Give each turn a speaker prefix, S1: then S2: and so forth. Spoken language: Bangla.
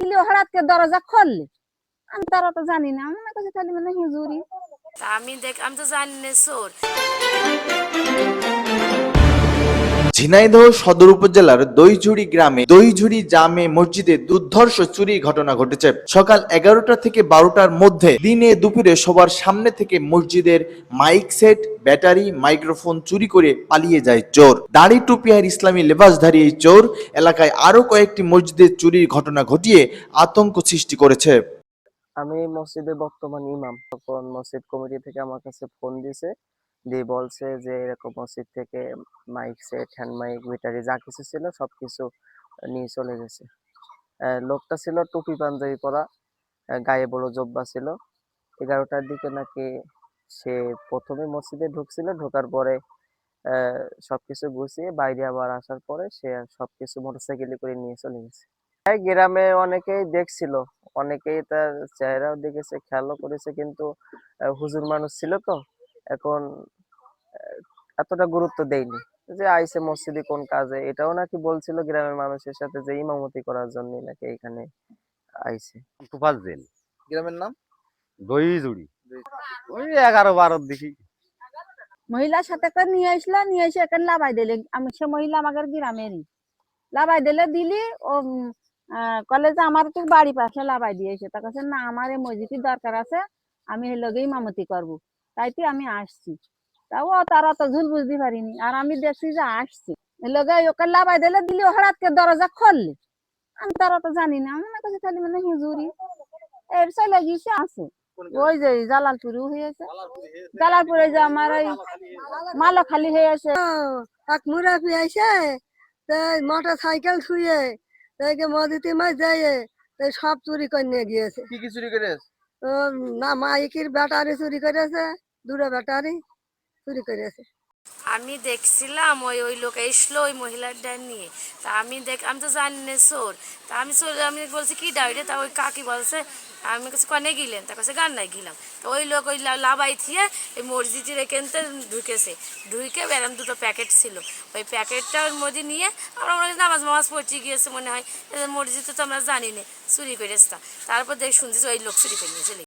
S1: দিলে হঠাৎ করে দরজা খুললে আমি তারা তো জানি না, আমার কাছে খালি মানে হুজুরি।
S2: আমি তো জানি না চোর।
S3: ঝিনাইদহ সদর উপজেলার দইঝুড়ি গ্রামে দইঝুড়ি জামে মসজিদে দুর্ধর্ষ চুরি ঘটনা ঘটেছে। সকাল 11টা থেকে 12টার মধ্যে দিনে দুপুরে সবার সামনে থেকে মসজিদের মাইক সেট, ব্যাটারি, মাইক্রোফোন চুরি করে পালিয়ে যায় চোর। দাড়ি টুপি আর ইসলামী লেবাসধারী এই চোর এলাকায় আরো কয়েকটি মসজিদে চুরির ঘটনা ঘটিয়ে আতঙ্ক সৃষ্টি করেছে।
S4: আমি মসজিদের বর্তমান ইমাম। তখন মসজিদ কমিটি থেকে আমার কাছে ফোন দিছে, দিয়ে বলছে যে এরকম মসজিদ থেকে mic set, hand mic, battery যা কিছু ছিল সবকিছু নিয়ে চলে গেছে। লোকটা ছিল টুপি পাঞ্জাবি পরা, গায়ে বড় জব্বা ছিল। 11টার দিকে নাকি সে প্রথমে মসজিদে ঢুকছিল, ঢোকার পরে সবকিছু গুছিয়ে বাইরে আবার আসার পরে সে সবকিছু মোটরসাইকেলে করে নিয়ে চলে গেছে। গ্রামে অনেকেই দেখছিল, অনেকেই তার চেহারাও দেখেছে, খেয়ালও করেছে, কিন্তু হুজুর মানুষ ছিল তো এখন এতটা গুরুত্ব দেয়নি যে আইসে মসজিদে কোন কাজে। এটাও নাকি বলছিল গ্রামের মানুষের সাথে যে ইমামতি করার জন্য নাকি এখানে আইছে।
S5: তুফাল জেল।
S3: গ্রামের নাম
S5: দইজুড়ি। ওই 11-12 দিকে।
S1: মহিলার সাথে করে নিয়ে আসলে, নিয়ে এসে এখানে লাভাই দিলে। আমি সে মহিলা আমাদের গ্রামেরই, লাভাই দিলে দিলি ও কলেজে আমার তো বাড়ি পাশে লাভাই দিয়েছে। তার কাছে না আমার এই মসজিদের দরকার আছে, আমি এই লগেই ইমামতি করবো, তাইতে আমি আসছি। তাও তারা তো ঝুল বুঝতে পারিনি, আর আমি দেখছি যে আসছি এই লগে ওকে লাভাই দিলে দিলি হঠাৎ করে দরজা খুললে আমি তারা তো জানি না, আমার কাছে খালি মানে হুজুরি এর চলে গিয়েছে আছে। ওই যে জালালপুরেও হয়েছে, জালালপুরে যে আমার ওই মালা খালি হয়েছে।
S6: এক মুরাফি আইসে মোটর সাইকেল ছুঁয়ে মসজিদে মাছ যায় সব চুরি করে নিয়ে গিয়েছে।
S3: কি কি চুরি করে?
S6: না মাইকের ব্যাটারি চুরি করেছে, দুটো ব্যাটারি চুরি করেছে।
S2: আমি দেখছিলাম ওই ওই লোক এসলো ওই মহিলাটা নিয়ে। তা আমি তো জানি না চোর। তা আমি বলছি কি ডাইরে, তা ওই কাকি বলছে, আমি কাছে কনে গেলেন, তার কাছে গান নাই গেলাম। তো ওই লোক ওই লাভাই থিয়ে এই মসজিদের এখানতে ঢুকেছে, ঢুকে বেরাম দুটো প্যাকেট ছিল, ওই প্যাকেটটা ওর মধ্যে নিয়ে আমরা মনে হয় নামাজ পড়তে গিয়েছে মনে হয়, মসজিদে তো আমরা জানি না চুরি করেছে। তারপর শুনছি ওই লোক চুরি করে নিয়ে চলে